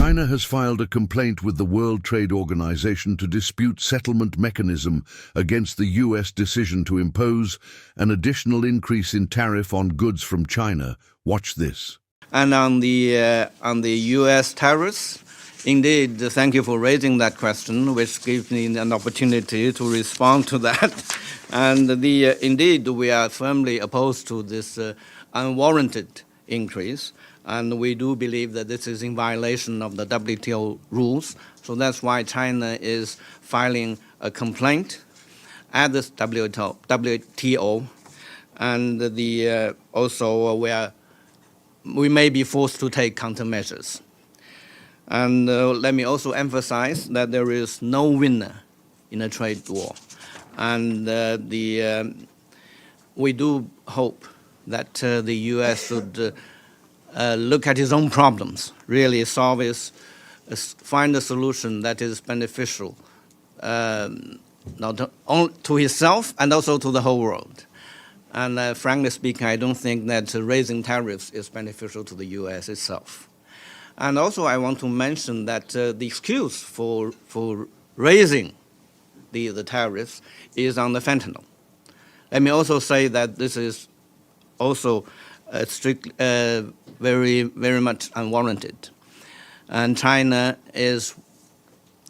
China has filed a complaint with the World Trade Organization to dispute settlement mechanism against the US decision to impose an additional increase in tariff on goods from China. Watch this. And on the US tariffs, indeed, thank you for raising that question, which gives me an opportunity to respond to that. And indeed, we are firmly opposed to this unwarranted increase. And we do believe that this is in violation of the WTO rules. So that's why China is filing a complaint at the WTO. And also we may be forced to take countermeasures. And let me also emphasize that there is no winner in a trade war. And we do hope that the US should look at its own problems, really find a solution that is beneficial not only to itself and also to the whole world. And frankly speaking, I don't think that raising tariffs is beneficial to the US itself. And also I want to mention that the excuse for raising the tariffs is on the fentanyl. Let me also say that this is also very, very much unwarranted. And China is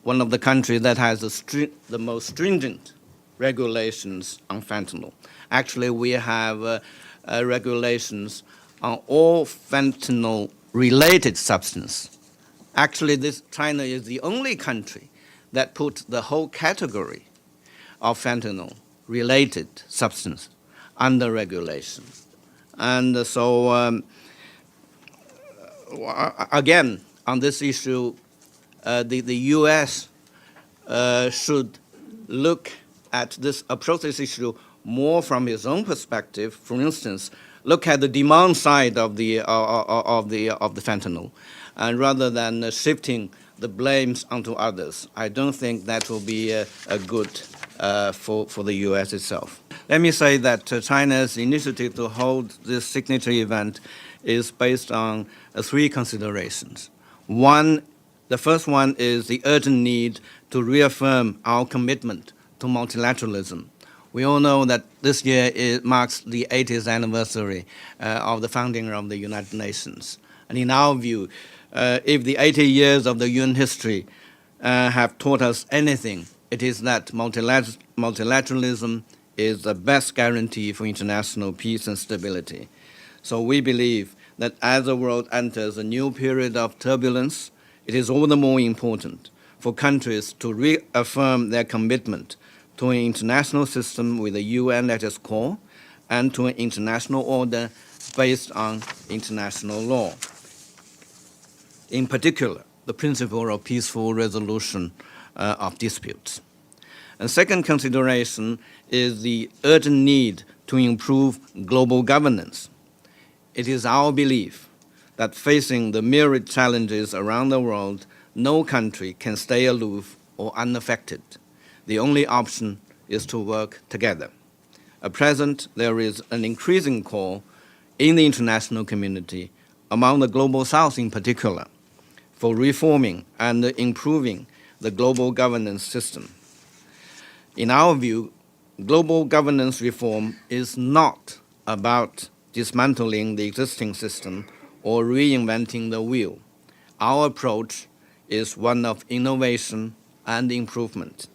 one of the countries that has the most stringent regulations on fentanyl. Actually, we have regulations on all fentanyl-related substances. Actually, China is the only country that put the whole category of fentanyl-related substance under regulation. And so, again, on this issue, the U.S. should approach this issue more from its own perspective. For instance, look at the demand side of the fentanyl, and rather than shifting the blames onto others. I don't think that will be a good for the U.S. itself. Let me say that China's initiative to hold this signature event is based on three considerations. The first one is the urgent need to reaffirm our commitment to multilateralism. We all know that this year marks the 80th anniversary of the founding of the United Nations. And in our view, if the 80 years of the UN history have taught us anything, it is that multilateralism is the best guarantee for international peace and stability. So we believe that as the world enters a new period of turbulence, it is all the more important for countries to reaffirm their commitment to an international system with the UN at its core and to an international order based on international law. In particular, the principle of peaceful resolution of disputes. And second consideration is the urgent need to improve global governance. It is our belief that facing the myriad challenges around the world, no country can stay aloof or unaffected. The only option is to work together. At present, there is an increasing call in the international community, among the Global South in particular, for reforming and improving the global governance system. In our view, global governance reform is not about dismantling the existing system or reinventing the wheel. Our approach is one of innovation and improvement.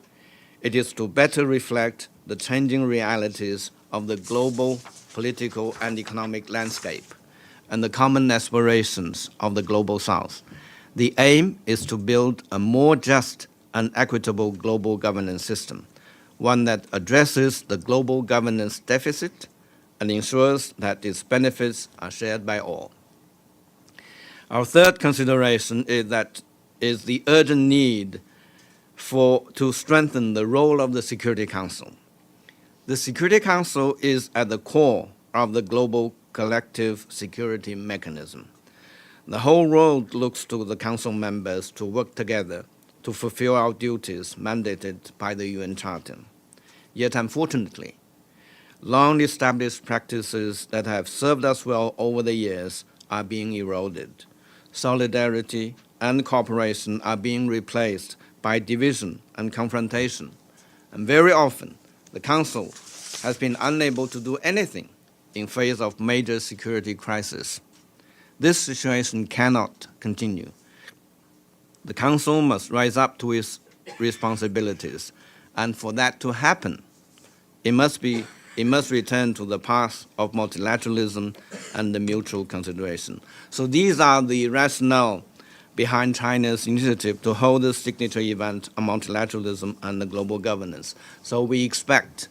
It is to better reflect the changing realities of the global political and economic landscape and the common aspirations of the Global South. The aim is to build a more just and equitable global governance system, one that addresses the global governance deficit and ensures that its benefits are shared by all. Our third consideration is the urgent need to strengthen the role of the Security Council. The Security Council is at the core of the global collective security mechanism. The whole world looks to the Council members to work together to fulfill our duties mandated by the UN Charter. Yet, unfortunately, long-established practices that have served us well over the years are being eroded. Solidarity, and cooperation are being replaced by division and confrontation. And very often, the Council has been unable to do anything in face of major security crisis. This situation cannot continue. The Council must rise up to its responsibilities, and for that to happen, it must return to the path of multilateralism and the mutual consideration. So these are the rationale behind China's initiative to hold the signature event on multilateralism and the global governance. So we expect,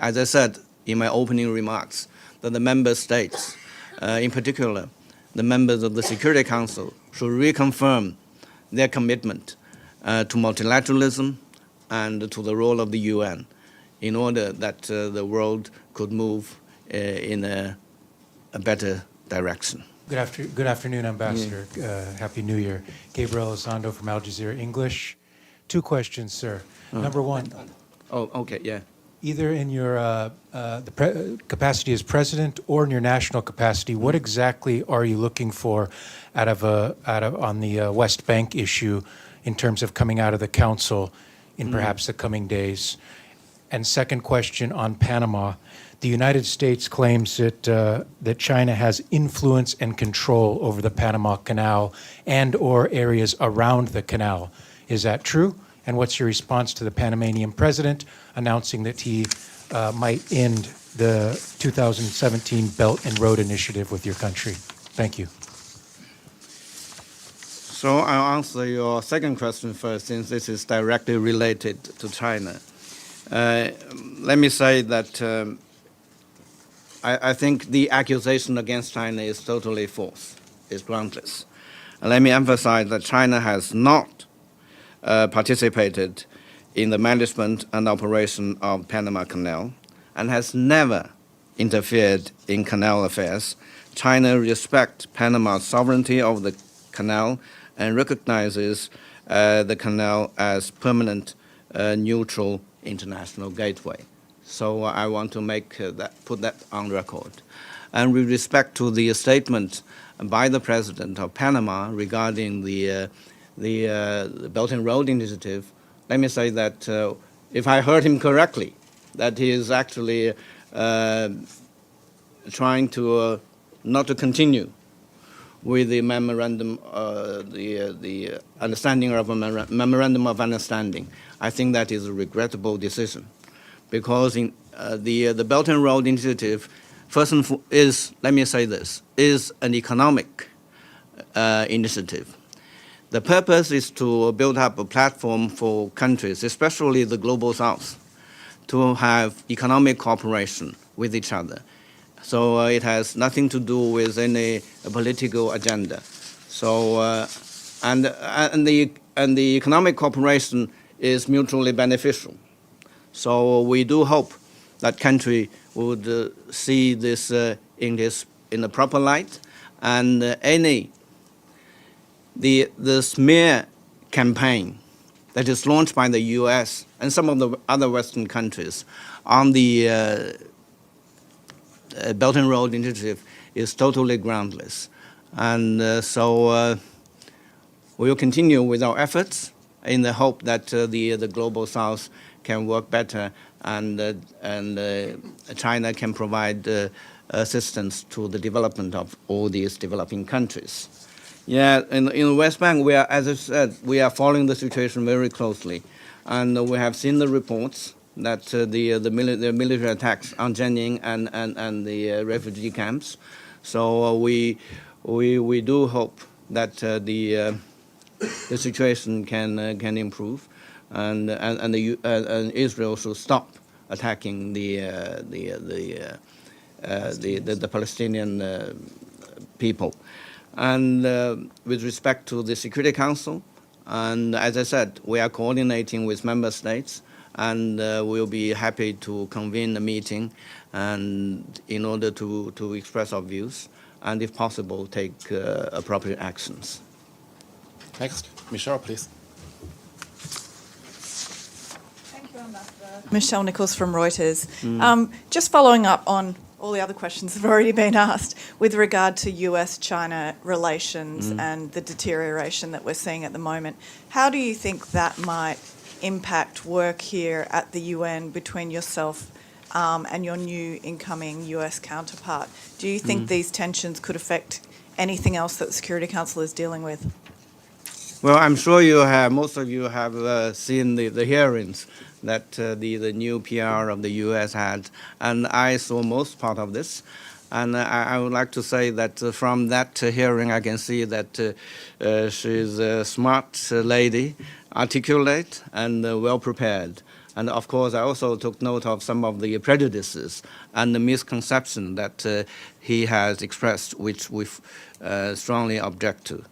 as I said in my opening remarks, that the member states, in particular, the members of the Security Council, should reconfirm their commitment to multilateralism and to the role of the UN in order that the world could move in a better direction. Good afternoon, Ambassador. Happy New Year. Gabriel Elizondo from Al Jazeera English. 2 questions, sir. Number 1. Oh, okay, yeah. Either in your capacity as president or in your national capacity, what exactly are you looking for on the West Bank issue in terms of coming out of the Council in perhaps the coming days? And second question on Panama. The United States claims that China has influence and control over the Panama Canal and or areas around the canal. Is that true? And what's your response to the Panamanian president announcing that he might end the 2017 Belt and Road Initiative with your country? Thank you. So I'll answer your second question first, since this is directly related to China. Let me say that I think the accusation against China is totally false, is groundless. And let me emphasize that China has not participated in the management and operation of Panama Canal and has never interfered in canal affairs. China respects Panama's sovereignty of the canal and recognizes the canal as permanent neutral international gateway. So I want to put that on record. And with respect to the statement by the President of Panama regarding the Belt and Road Initiative, let me say that if I heard him correctly, that he is actually trying to not to continue with the memorandum, the understanding of a memorandum of understanding. I think that is a regrettable decision, because in the Belt and Road Initiative, first and foremost, let me say this, is an economic initiative. The purpose is to build up a platform for countries, especially the Global South, to have economic cooperation with each other. So it has nothing to do with any political agenda. So and the economic cooperation is mutually beneficial. So we do hope that country would see this in a proper light, and the smear campaign that is launched by the U.S. and some of the other Western countries on the Belt and Road Initiative is totally groundless. And so we will continue with our efforts in the hope that the Global South can work better, and China can provide assistance to the development of all these developing countries. Yeah, in the West Bank, we are, as I said, we are following the situation very closely, and we have seen the reports that the military attacks on Jenin and the refugee camps. So we do hope that the situation can improve, and Israel should stop attacking the Palestinian people. And with respect to the Security Council, and as I said, we are coordinating with member states, and we'll be happy to convene a meeting and in order to express our views, and if possible, take appropriate actions. Next, Michelle, please. Thank you, Ambassador. Michelle Nichols from Reuters. Just following up on all the other questions have already been asked with regard to US-China relations and the deterioration that we're seeing at the moment. How do you think that might impact work here at the UN between yourself and your new incoming US counterpart? Do you think these tensions could affect anything else that the Security Council is dealing with? Well, I'm sure most of you have seen the hearings that the new PR of the U.S. had, and I saw most part of this. And I would like to say that from that hearing, I can see that she's a smart lady, articulate, and well prepared. And of course, I also took note of some of the prejudices and the misconception that he has expressed, which we strongly object to.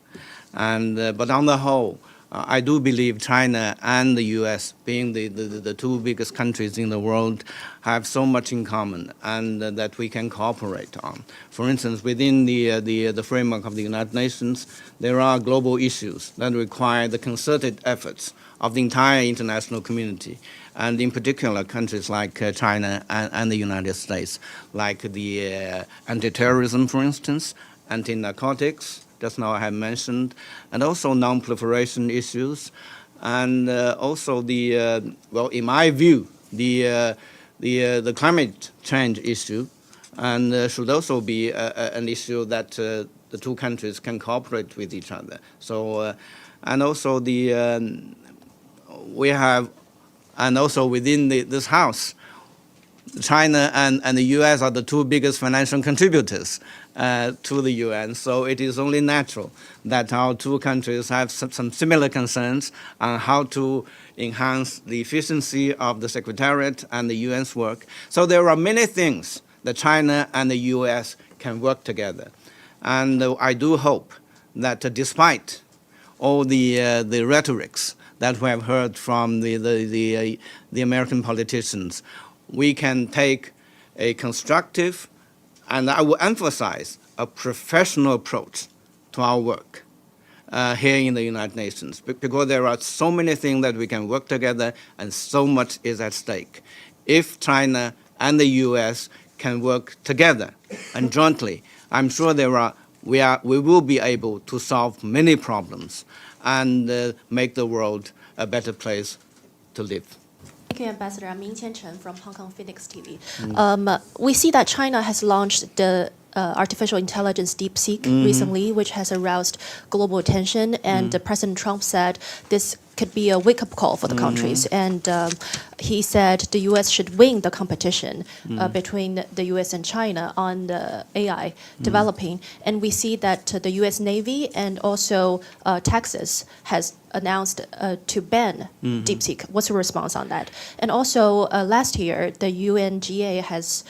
And but on the whole, I do believe China and the U.S., being the two biggest countries in the world, have so much in common, and that we can cooperate on. For instance, within the framework of the United Nations, there are global issues that require the concerted efforts of the entire international community, and in particular countries like China and the United States, like the anti-terrorism, for instance, anti-narcotics, just now I have mentioned, and also non-proliferation issues, and also well, in my view, the climate change issue, and should also be an issue that the two countries can cooperate with each other. So, and also we have, and also within this House, China and the U.S. are the two biggest financial contributors to the UN, so it is only natural that our two countries have some similar concerns on how to enhance the efficiency of the Secretariat and the UN's work. So there are many things that China and the US can work together. And I do hope that despite all the rhetorics that we have heard from the American politicians, we can take a constructive, and I will emphasize, a professional approach to our work here in the United Nations, because there are so many things that we can work together and so much is at stake. If China and the US can work together and jointly, I'm sure we will be able to solve many problems and make the world a better place to live. Thank you, Ambassador. I'm Ming Qianchen from Hong Kong Phoenix TV. We see that China has launched the artificial intelligence DeepSeek recently, which has aroused global attention. And President Trump said this could be a wake-up call for the countries. And he said the U.S. should win the competition between the U.S. and China on the AI developing. And we see that the U.S. Navy and also Texas has announced to ban DeepSeek. What's your response on that? And also, last year, the UNGA has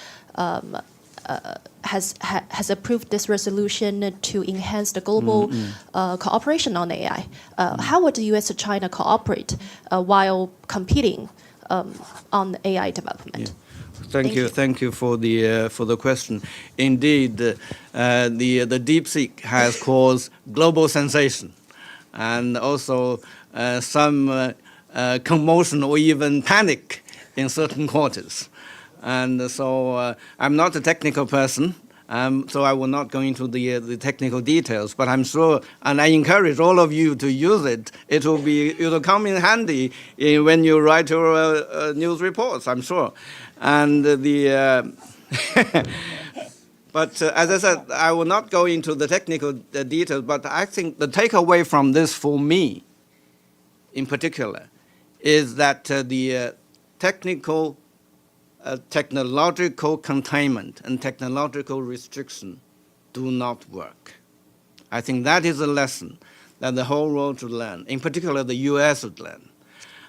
approved this resolution to enhance the global cooperation on AI. How would the U.S. and China cooperate while competing on AI development? Yeah. Thank you for the question. Indeed, the DeepSeek has caused global sensation, and also some commotion or even panic in certain quarters. And so I'm not a technical person, so I will not go into the technical details. But I'm sure, and I encourage all of you to use it. It will come in handy when you write your news reports, I'm sure. And but as I said, I will not go into the technical details. But I think the takeaway from this, for me, in particular, is that the technological containment and technological restriction do not work. I think that is a lesson that the whole world should learn, in particular the US should learn.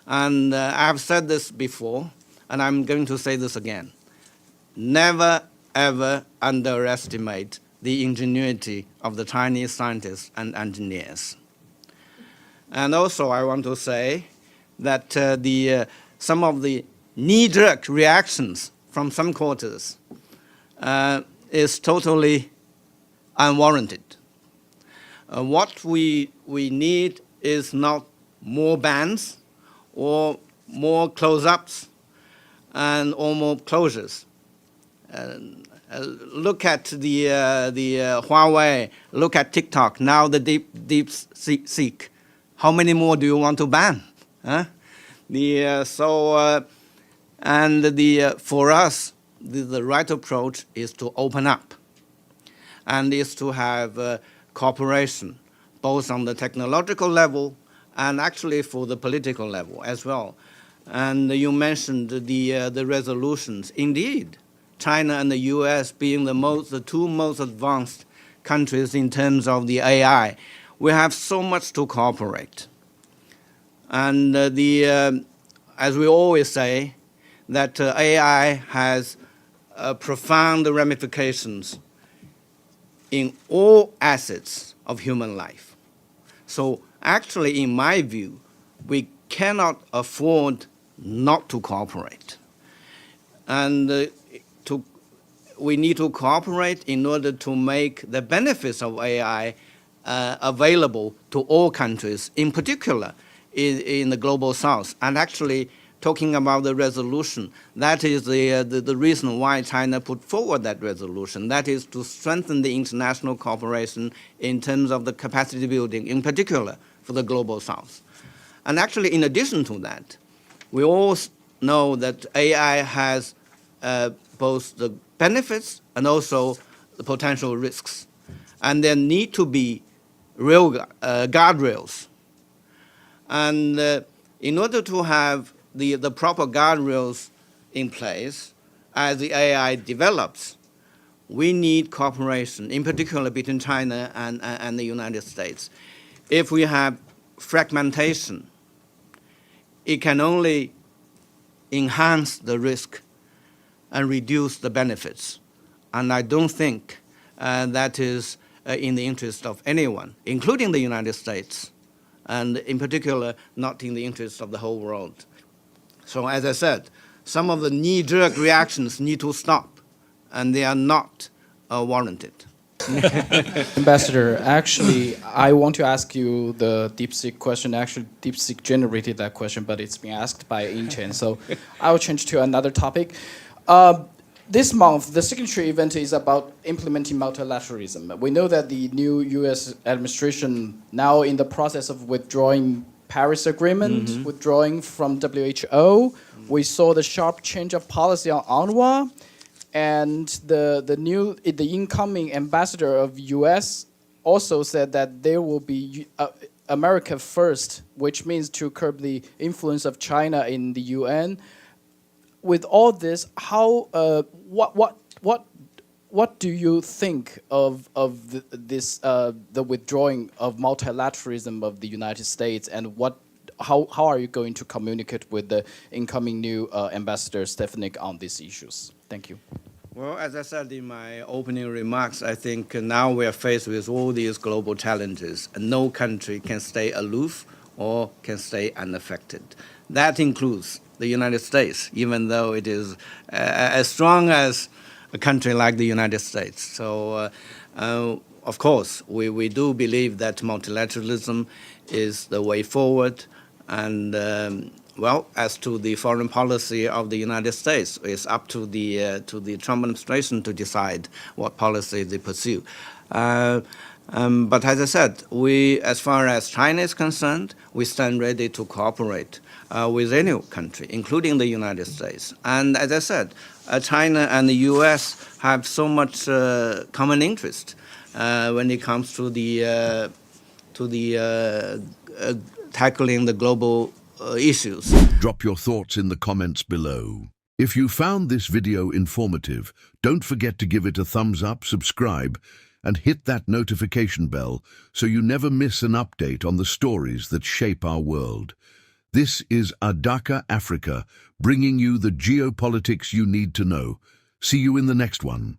And I have said this before, and I'm going to say this again. Never, ever underestimate the ingenuity of the Chinese scientists and engineers. And also I want to say that some of the knee-jerk reactions from some quarters is totally unwarranted. What we need is not more bans or more close-ups or more closures. Look at the Huawei. Look at TikTok. Now the deep seek. How many more do you want to ban? Huh? For us, the right approach is to open up, and is to have cooperation, both on the technological level and actually for the political level as well. And you mentioned the resolutions. Indeed, China and the U.S. being the two most advanced countries in terms of the AI, we have so much to cooperate. And as we always say, that AI has profound ramifications in all assets of human life. So actually, in my view, we cannot afford not to cooperate. And we need to cooperate in order to make the benefits of AI available to all countries, in particular in the global south. And actually, talking about the resolution, that is the reason why China put forward that resolution. That is to strengthen the international cooperation in terms of the capacity building, in particular for the global south. And actually, in addition to that, we all know that AI has both the benefits and also the potential risks. And there need to be real guardrails. And in order to have the proper guardrails in place as the AI develops, we need cooperation, in particular between China and the United States. If we have fragmentation, it can only enhance the risk and reduce the benefits. And I don't think that is in the interest of anyone, including the United States, and in particular, not in the interest of the whole world. So as I said, some of the knee-jerk reactions need to stop, and they are not warranted. Ambassador, actually, I want to ask you the DeepSeek question. Actually, DeepSeek generated that question, but it's been asked by Yin-Chen. So I will change to another topic. This month, the signature event is about implementing multilateralism. We know that the new U.S. administration now in the process of withdrawing Paris Agreement, withdrawing from WHO. We saw the sharp change of policy on UNRWA, and the incoming ambassador of U.S. also said that there will be America first, which means to curb the influence of China in the UN. With all this, what do you think of the withdrawing of multilateralism of the United States, and how are you going to communicate with the incoming new ambassador Stefanik on these issues? Thank you. Well, as I said in my opening remarks, I think now we are faced with all these global challenges, and no country can stay aloof or can stay unaffected. That includes the United States, even though it is as strong as a country like the United States. So, of course, we do believe that multilateralism is the way forward. And, well, as to the foreign policy of the United States, it's up to the Trump administration to decide what policy they pursue. But as I said, as far as China is concerned, we stand ready to cooperate with any country, including the United States. And as I said, China and the U.S. have so much common interest when it comes to the tackling the global issues. Drop your thoughts in the comments below. If you found this video informative, don't forget to give it a thumbs up, subscribe, and hit that notification bell so you never miss an update on the stories that shape our world. This is Adaka Africa, bringing you the geopolitics you need to know. See you in the next one.